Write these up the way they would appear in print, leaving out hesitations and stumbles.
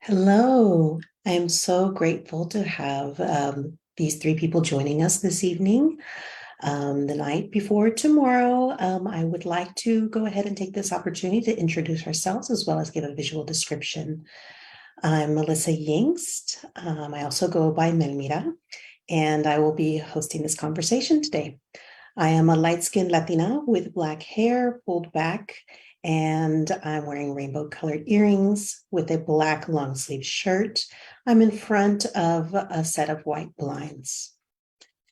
Hello. I am so grateful to have these three people joining us this evening. The night before tomorrow, I would like to go ahead and take this opportunity to introduce ourselves as well as give a visual description. I'm Melissa Yingst. I also go by Melmira, and I will be hosting this conversation today. I am a light-skinned Latina with black hair pulled back, and I'm wearing rainbow-colored earrings with a black long-sleeve shirt. I'm in front of a set of white blinds.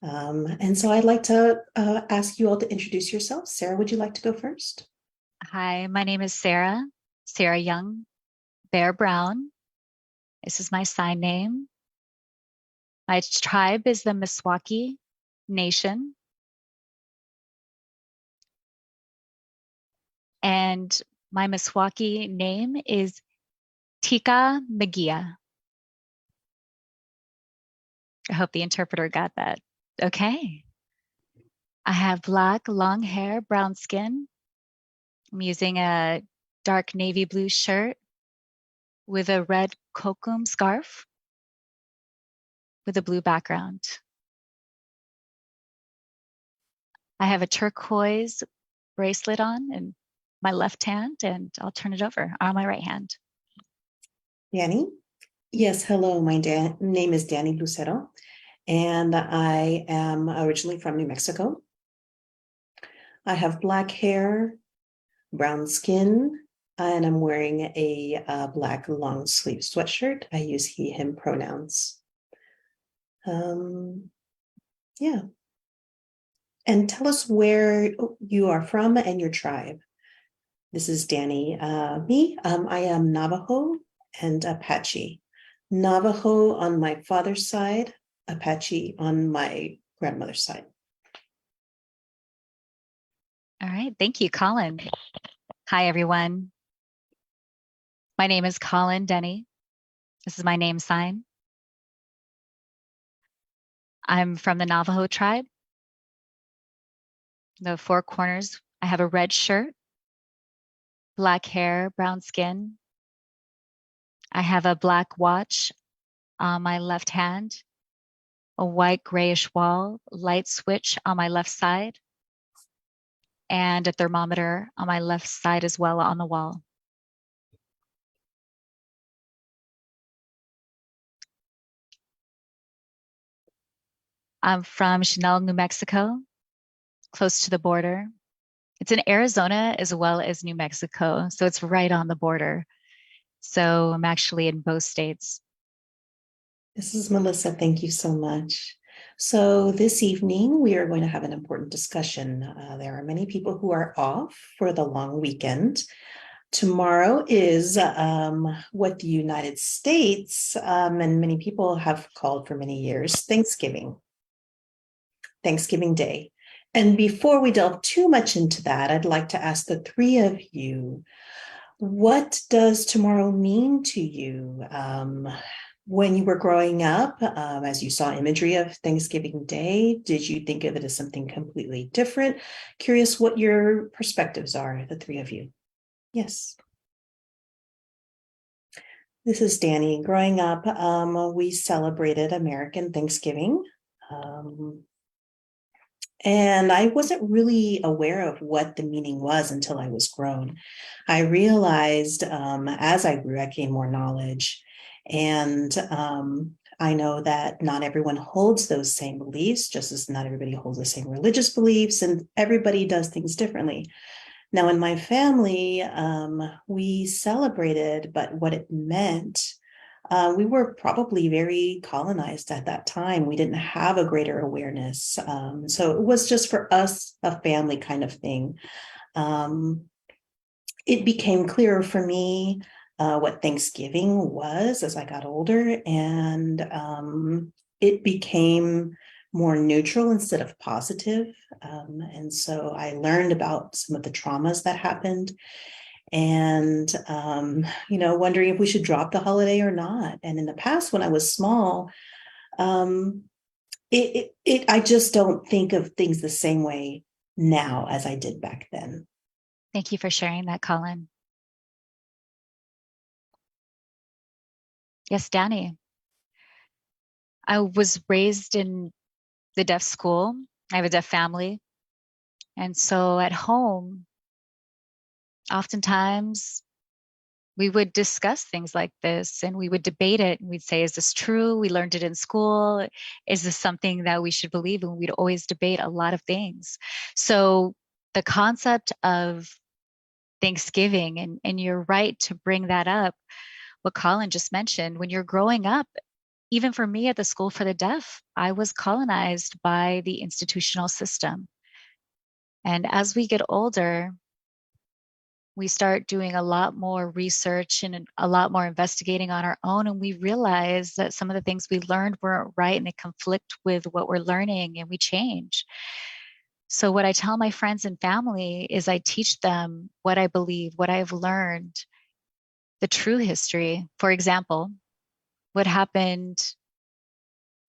And so I'd like to ask you all to introduce yourselves. Sarah, would you like to go first? Hi, my name is Sarah Young, Bear Brown. This is my sign name. My tribe is the Meskwaki Nation. And my Meskwaki name is Tika Magia. I hope the interpreter got that. Okay. I have black, long hair, brown skin. I'm using a dark navy blue shirt with a red kokum scarf with a blue background. I have a turquoise bracelet on in my left hand, and I'll turn it over on my right hand. Danny? Yes, hello. My name is Danny Lucero, and I am originally from New Mexico. I have black hair, brown skin, and I'm wearing a black long sleeve sweatshirt. I use he, him pronouns. Yeah. And tell us where you are from and your tribe. This is Danny. I am Navajo and Apache. Navajo on my father's side, Apache on my grandmother's side. All right. Thank you, Colin. Hi, everyone. My name is Colin Denny. This is my name sign. I'm from the Navajo tribe. The four corners, I have a red shirt, black hair, brown skin. I have a black watch on my left hand, a white grayish wall, light switch on my left side, and a thermometer on my left side as well on the wall. I'm from Chanel, New Mexico, close to the border. It's in Arizona as well as New Mexico, so it's right on the border. So I'm actually in both states. This is Melissa. Thank you so much. So this evening, we are going to have an important discussion. There are many people who are off for the long weekend. Tomorrow is what the United States and many people have called for many years Thanksgiving Day. And before we delve too much into that, I'd like to ask the three of you, what does tomorrow mean to you? When you were growing up, as you saw imagery of Thanksgiving Day, did you think of it as something completely different? Curious what your perspectives are, the three of you. Yes. This is Danny. Growing up, we celebrated American Thanksgiving. And I wasn't really aware of what the meaning was until I was grown. I realized as I grew, I gained more knowledge. And I know that not everyone holds those same beliefs, just as not everybody holds the same religious beliefs, and everybody does things differently. Now, in my family, we celebrated, but what it meant, we were probably very colonized at that time. We didn't have a greater awareness. So it was just for us, a family kind of thing. It became clearer for me what Thanksgiving was as I got older, and it became more neutral instead of positive. And so I learned about some of the traumas that happened and, wondering if we should drop the holiday or not. And in the past, when I was small, I just don't think of things the same way now as I did back then. Thank you for sharing that, Colin. Yes, Danny. I was raised in the deaf school. I have a deaf family. And so at home, oftentimes we would discuss things like this and we would debate it. And we'd say, is this true? We learned it in school. Is this something that we should believe? And we'd always debate a lot of things. So the concept of Thanksgiving, and you're right to bring that up, what Colin just mentioned, when you're growing up, even for me at the School for the Deaf, I was colonized by the institutional system. And as we get older, we start doing a lot more research and a lot more investigating on our own. And we realize that some of the things we learned weren't right and they conflict with what we're learning, and we change. So, what I tell my friends and family is I teach them what I believe, what I've learned, the true history. For example, what happened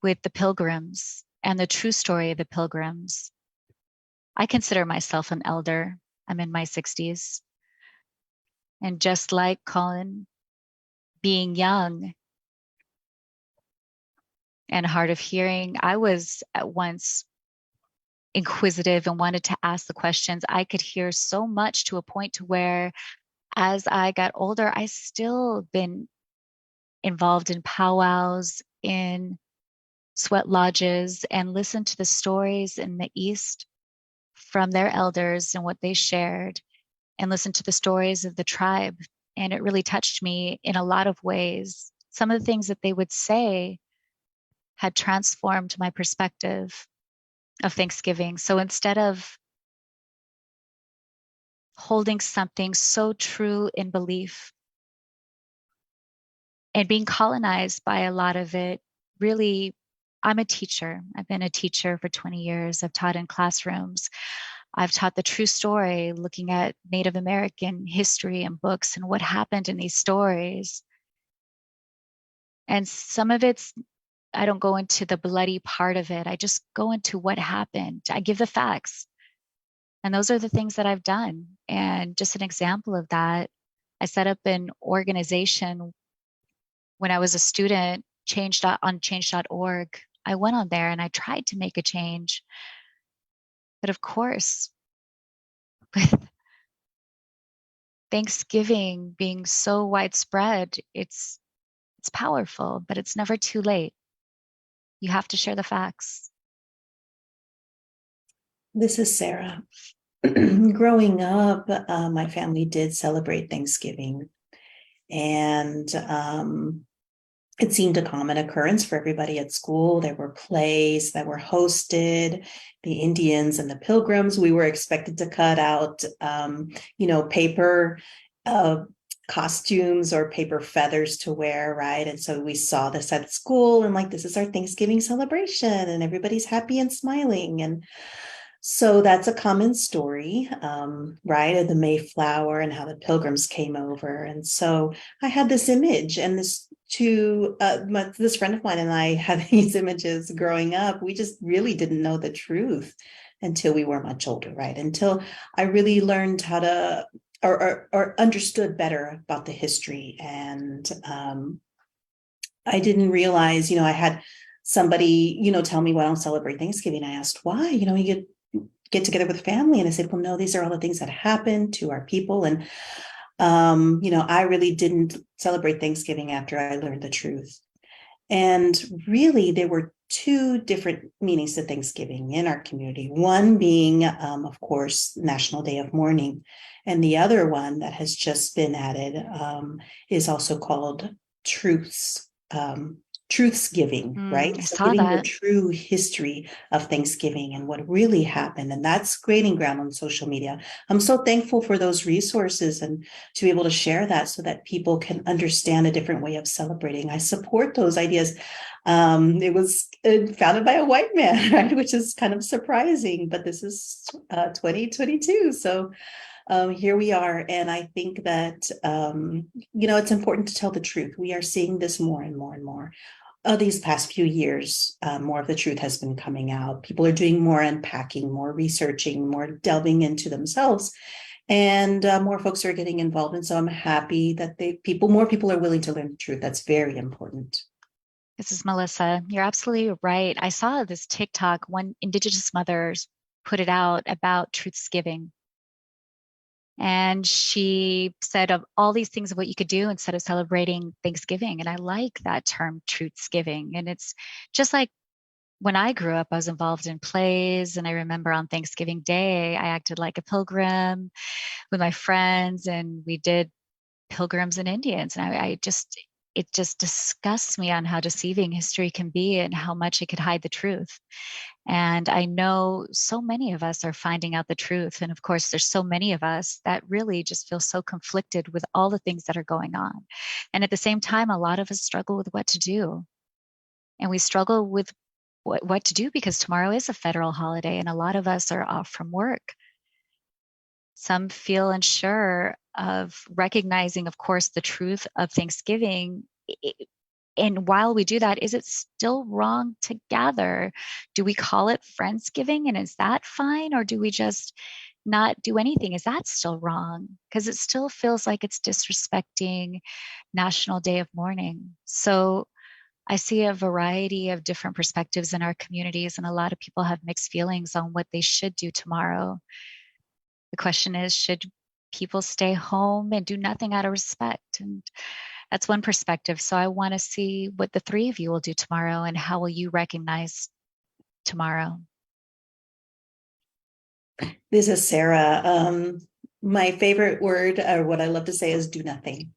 with the Pilgrims and the true story of the Pilgrims. I consider myself an elder. I'm in my 60s. And just like Colin, being young and hard of hearing, I was at once inquisitive and wanted to ask the questions. I could hear so much to a point to where as I got older, I still been involved in powwows, in sweat lodges, and listened to the stories in the East from their elders and what they shared, and listened to the stories of the tribe. And it really touched me in a lot of ways. Some of the things that they would say had transformed my perspective of Thanksgiving. So instead of holding something so true in belief and being colonized by a lot of it, really, I'm a teacher. I've been a teacher for 20 years. I've taught in classrooms. I've taught the true story, looking at Native American history and books and what happened in these stories. And some of it's, I don't go into the bloody part of it. I just go into what happened. I give the facts. And those are the things that I've done. And just an example of that, I set up an organization when I was a student, on change.org. I went on there and I tried to make a change. But of course, with Thanksgiving being so widespread, it's powerful, but it's never too late. You have to share the facts. This is Sarah. Growing up, my family did celebrate Thanksgiving, and it seemed a common occurrence for everybody at school. There were plays that were hosted. The Indians and the Pilgrims, we were expected to cut out, paper costumes or paper feathers to wear, right? And so we saw this at school, and like, this is our Thanksgiving celebration, and everybody's happy and smiling. And so that's a common story, right, of the Mayflower and how the Pilgrims came over. And so I had this image, and this friend of mine and I had these images growing up. We just really didn't know the truth until we were much older, right? Until I really learned how to or understood better about the history. And I didn't realize, I had somebody, tell me, well, I don't celebrate Thanksgiving. I asked why. You get together with family, and I said, well, no, these are all the things that happened to our people. And I really didn't celebrate Thanksgiving after I learned the truth. And really, there were two different meanings to Thanksgiving in our community. One being, of course, National Day of Mourning. And the other one that has just been added is also called Truths. Truths giving, right? I So saw giving the that. true history of Thanksgiving and what really happened. And that's gaining ground on social media. I'm so thankful for those resources and to be able to share that so that people can understand a different way of celebrating. I support those ideas. It was founded by a white man, right? Which is kind of surprising, but this is 2022. So here we are. And I think that, it's important to tell the truth. We are seeing this more and more and more. These past few years, more of the truth has been coming out. People are doing more unpacking, more researching, more delving into themselves. And more folks are getting involved. And so I'm happy that more people are willing to learn the truth. That's very important. This is Melissa. You're absolutely right. I saw this TikTok, one Indigenous mothers put it out about Truthsgiving. And she said of all these things of what you could do instead of celebrating Thanksgiving. And I like that term, Truthsgiving. And it's just like when I grew up, I was involved in plays. And I remember on Thanksgiving Day, I acted like a pilgrim with my friends, and we did pilgrims and Indians. And it just disgusts me on how deceiving history can be and how much it could hide the truth. And I know so many of us are finding out the truth. And of course, there's so many of us that really just feel so conflicted with all the things that are going on. And at the same time, a lot of us struggle with what to do. And we struggle with what to do because tomorrow is a federal holiday and a lot of us are off from work. Some feel unsure of recognizing, of course, the truth of Thanksgiving. And while we do that, is it still wrong to gather? Do we call it Friendsgiving and is that fine? Or do we just not do anything? Is that still wrong? Because it still feels like it's disrespecting National Day of Mourning. So I see a variety of different perspectives in our communities, and a lot of people have mixed feelings on what they should do tomorrow. The question is, should people stay home and do nothing out of respect? And that's one perspective. So I want to see what the three of you will do tomorrow and how will you recognize tomorrow? This is Sarah. My favorite word, or what I love to say, is do nothing.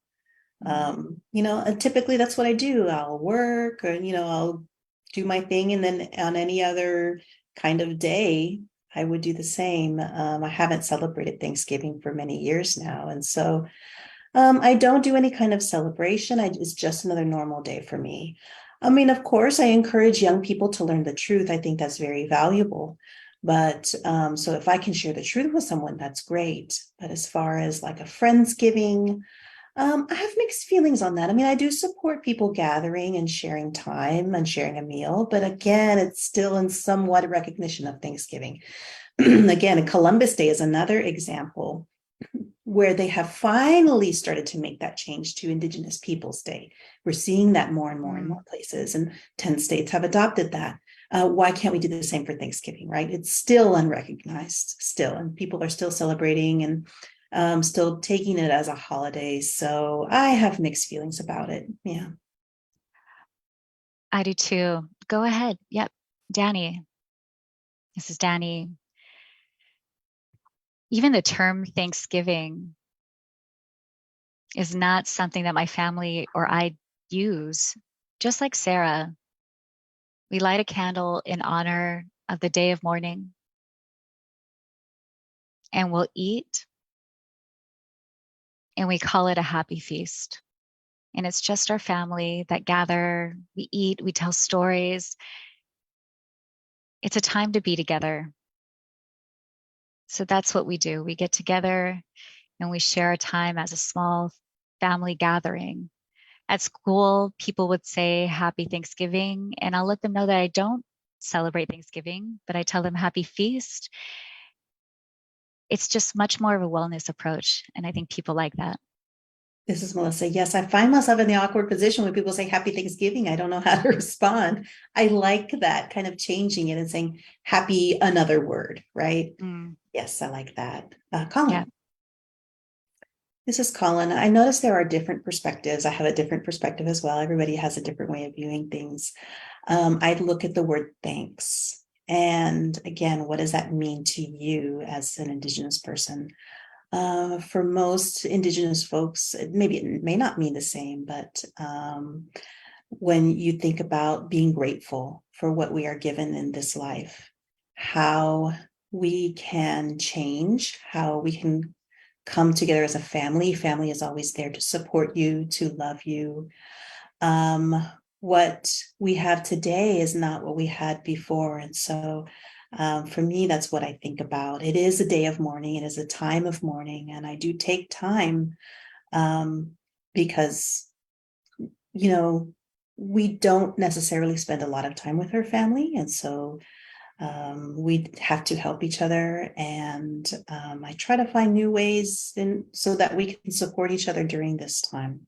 And typically that's what I do. I'll work, or I'll do my thing, and then on any other kind of day, I would do the same. I haven't celebrated Thanksgiving for many years now, and so I don't do any kind of celebration. It's just another normal day for me. I mean, of course, I encourage young people to learn the truth. I think that's very valuable. But so if I can share the truth with someone, that's great. But as far as like a Friendsgiving, I have mixed feelings on that. I mean, I do support people gathering and sharing time and sharing a meal, but again, it's still in somewhat recognition of Thanksgiving. Again, Columbus Day is another example where they have finally started to make that change to Indigenous Peoples Day. We're seeing that more and more and more places, and 10 states have adopted that. Why can't we do the same for Thanksgiving, right? It's still unrecognized, still, and people are still celebrating and still taking it as a holiday. So I have mixed feelings about it. Yeah. I do too. Go ahead. Yep. Danny. This is Danny. Even the term Thanksgiving is not something that my family or I use. Just like Sarah, we light a candle in honor of the day of mourning and we'll eat and we call it a happy feast. And it's just our family that gather, we eat, we tell stories. It's a time to be together. So that's what we do. We get together and we share our time as a small family gathering. At school, people would say Happy Thanksgiving, and I'll let them know that I don't celebrate Thanksgiving, but I tell them Happy Feast. It's just much more of a wellness approach, and I think people like that. This is Melissa. Yes, I find myself in the awkward position when people say Happy Thanksgiving. I don't know how to respond. I like that kind of changing it and saying happy another word, right? Yes, I like that. Colin. Yeah. This is Colin. I noticed there are different perspectives. I have a different perspective as well. Everybody has a different way of viewing things. I'd look at the word thanks. And again, what does that mean to you as an Indigenous person? For most Indigenous folks, maybe it may not mean the same, but when you think about being grateful for what we are given in this life, how we can change, how we can come together as a family. Family is always there to support you, to love you. What we have today is not what we had before. And so for me, that's what I think about. It is a day of mourning. It is a time of mourning. And I do take time because, we don't necessarily spend a lot of time with our family. And so We have to help each other, and I try to find new ways so that we can support each other during this time.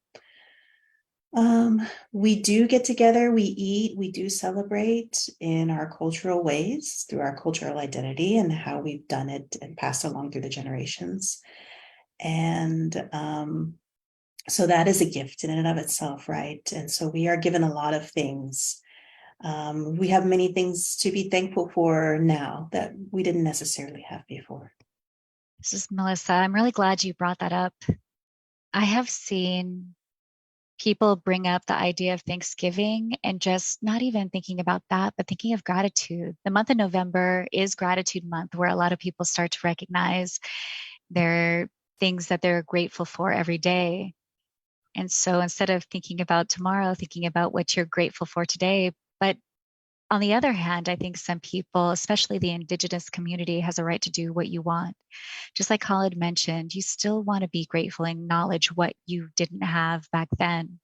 We do get together, we eat, we do celebrate in our cultural ways through our cultural identity and how we've done it and passed along through the generations. And so that is a gift in and of itself, right? And so we are given a lot of things. We have many things to be thankful for now that we didn't necessarily have before. This is Melissa. I'm really glad you brought that up. I have seen people bring up the idea of Thanksgiving and just not even thinking about that, but thinking of gratitude. The month of November is Gratitude Month, where a lot of people start to recognize their things that they're grateful for every day. And so instead of thinking about tomorrow, thinking about what you're grateful for today. But on the other hand, I think some people, especially the Indigenous community, has a right to do what you want. Just like Colin mentioned, you still want to be grateful and acknowledge what you didn't have back then.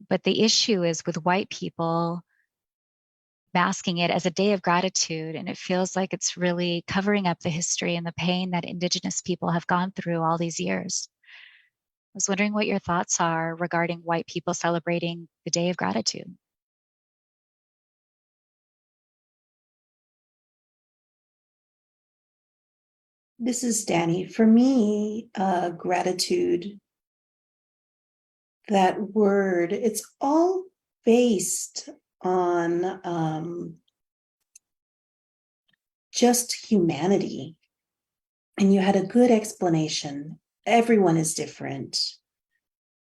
But the issue is with white people masking it as a day of gratitude. And it feels like it's really covering up the history and the pain that Indigenous people have gone through all these years. I was wondering what your thoughts are regarding white people celebrating the Day of Gratitude. This is Danny. For me, gratitude, that word, it's all based on just humanity. And you had a good explanation. Everyone is different.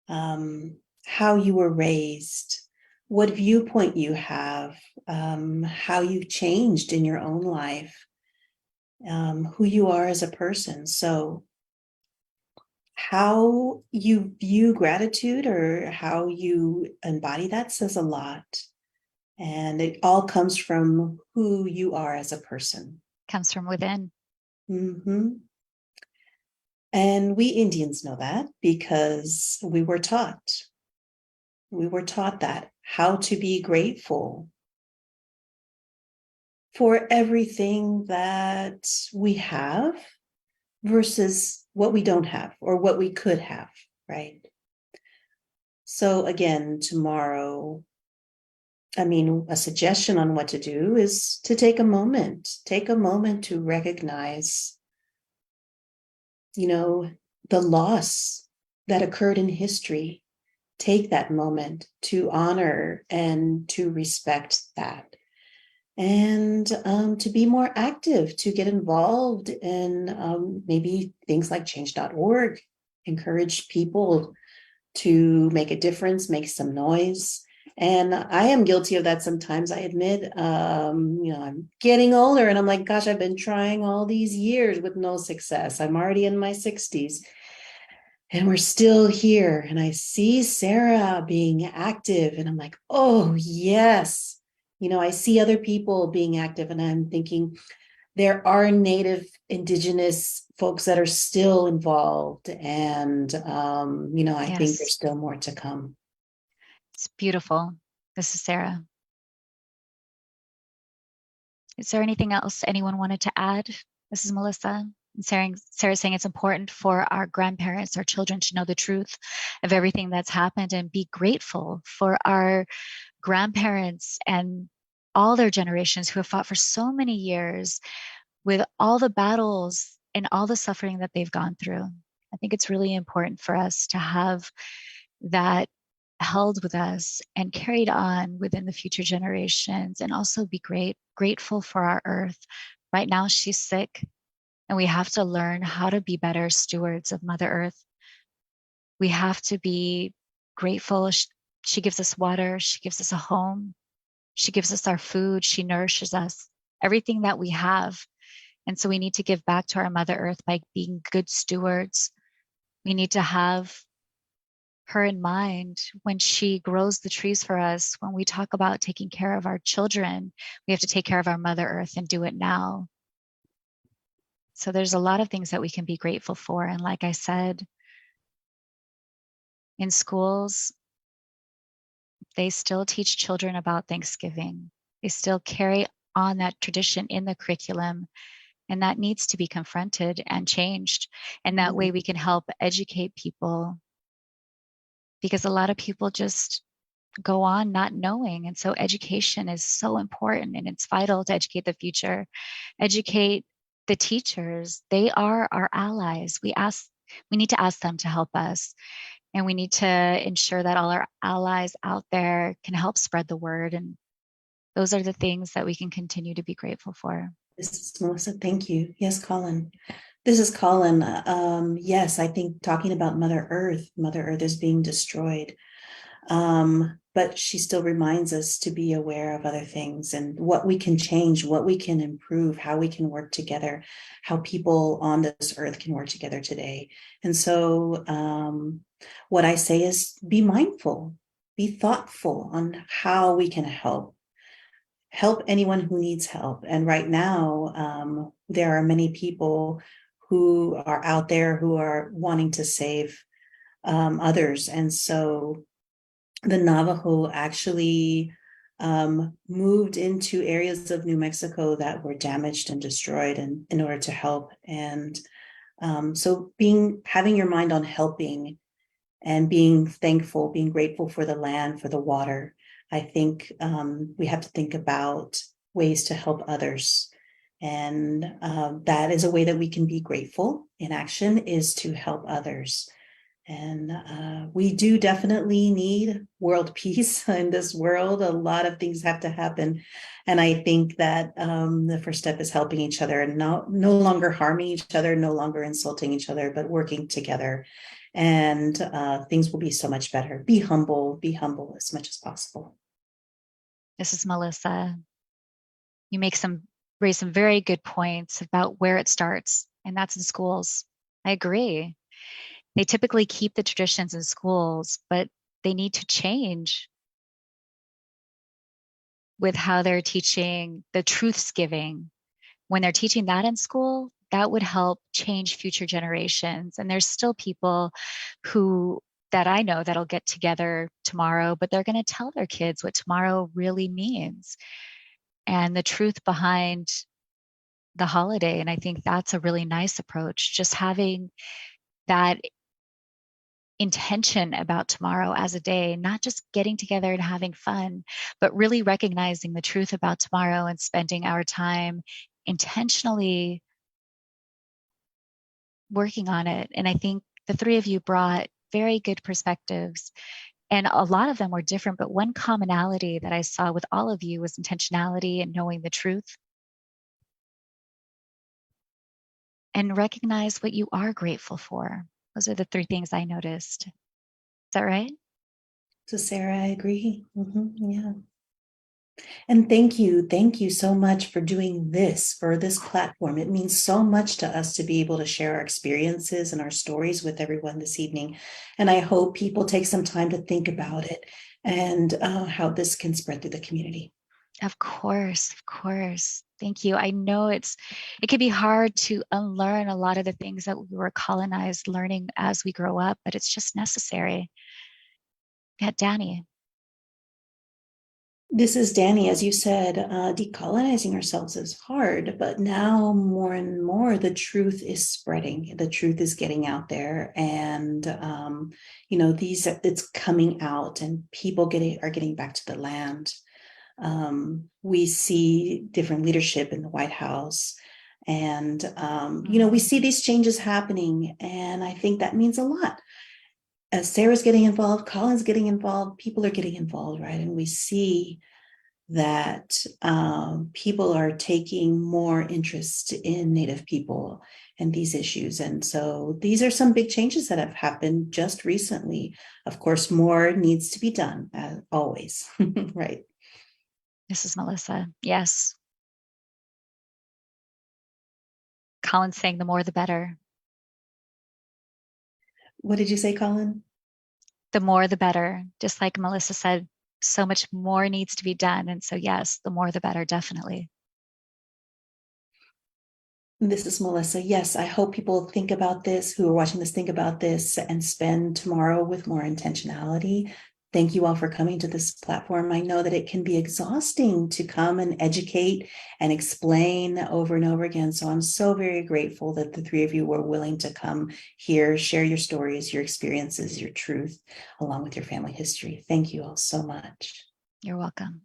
How you were raised, what viewpoint you have, how you changed in your own life, who you are as a person. So how you view gratitude or how you embody that says a lot. And it all comes from who you are as a person. Comes from within. Mm-hmm. And we Indians know that because we were taught. We were taught that, how to be grateful for everything that we have versus what we don't have or what we could have, right? So again, tomorrow, a suggestion on what to do is to take a moment to recognize, the loss that occurred in history. Take that moment to honor and to respect that. And to be more active, to get involved in maybe things like change.org, encourage people to make a difference, make some noise. And I am guilty of that sometimes, I admit. I'm getting older and I'm like, gosh, I've been trying all these years with no success. I'm already in my 60s. And we're still here. And I see Sarah being active, and I'm like, oh, yes. I see other people being active, and I'm thinking there are Native Indigenous folks that are still involved. And, I think there's Yes, still more to come. it's beautiful. This is Sarah. Is there anything else anyone wanted to add? This is Melissa. And Sarah's saying it's important for our grandparents, our children to know the truth of everything that's happened and be grateful for our grandparents and all their generations who have fought for so many years with all the battles and all the suffering that they've gone through. I think it's really important for us to have that held with us and carried on within the future generations, and also be grateful for our earth. Right now she's sick, and we have to learn how to be better stewards of Mother Earth. We have to be grateful. She gives us water, she gives us a home, she gives us our food, she nourishes us, everything that we have. And so we need to give back to our Mother Earth by being good stewards. We need to have her in mind when she grows the trees for us. When we talk about taking care of our children, we have to take care of our Mother Earth and do it now. So there's a lot of things that we can be grateful for. And like I said, in schools, they still teach children about Thanksgiving. They still carry on that tradition in the curriculum, and that needs to be confronted and changed. And that way we can help educate people, because a lot of people just go on not knowing. And so education is so important, and it's vital to educate the future, educate the teachers. They are our allies. We need to ask them to help us. And we need to ensure that all our allies out there can help spread the word. And those are the things that we can continue to be grateful for. This is Melissa. Thank you. Yes, Colin. This is Colin. Yes, I think talking about Mother Earth is being destroyed. But she still reminds us to be aware of other things and what we can change, what we can improve, how we can work together, how people on this earth can work together today. And so what I say is be mindful, be thoughtful on how we can help anyone who needs help. And right now, there are many people who are out there who are wanting to save others. And so the Navajo actually moved into areas of New Mexico that were damaged and destroyed in order to help. And so having your mind on helping and being thankful, being grateful for the land, for the water, I think we have to think about ways to help others. And that is a way that we can be grateful in action, is to help others. And we do definitely need world peace in this world. A lot of things have to happen. And I think that the first step is helping each other and no longer harming each other, no longer insulting each other, but working together. And things will be so much better. Be humble as much as possible. This is Melissa. You raise some very good points about where it starts, and that's in schools. I agree. They typically keep the traditions in schools, but they need to change with how they're teaching the truths giving. When they're teaching that in school, that would help change future generations. And there's still people that I know that'll get together tomorrow, but they're going to tell their kids what tomorrow really means and the truth behind the holiday. And I think that's a really nice approach, just having that intention about tomorrow as a day, not just getting together and having fun, but really recognizing the truth about tomorrow and spending our time intentionally working on it. And I think the three of you brought very good perspectives, and a lot of them were different, but one commonality that I saw with all of you was intentionality and knowing the truth, and recognize what you are grateful for. Those are the three things I noticed. Is that right? So Sarah, I agree. Yeah. And thank you so much for doing this, for this platform. It means so much to us to be able to share our experiences and our stories with everyone this evening. And I hope people take some time to think about it and how this can spread through the community. Of course, of course. Thank you. I know it can be hard to unlearn a lot of the things that we were colonized learning as we grow up, but it's just necessary. Yeah, Danny. This is Danny. As you said, decolonizing ourselves is hard, but now more and more the truth is spreading. The truth is getting out there, and it's coming out, and people are getting back to the land. We see different leadership in the White House, and we see these changes happening, and I think that means a lot. As Sarah's getting involved, Colin's getting involved, people are getting involved, right? And we see that people are taking more interest in Native people and these issues. And so these are some big changes that have happened just recently. Of course, more needs to be done, as always, right? This is Melissa. Yes. Colin's saying the more the better. What did you say, Colin? The more the better. Just like Melissa said, so much more needs to be done. And so, yes, the more the better, definitely. This is Melissa. Yes, I hope people think about this, who are watching this, think about this and spend tomorrow with more intentionality. Thank you all for coming to this platform. I know that it can be exhausting to come and educate and explain over and over again. So I'm so very grateful that the three of you were willing to come here, share your stories, your experiences, your truth, along with your family history. Thank you all so much. You're welcome.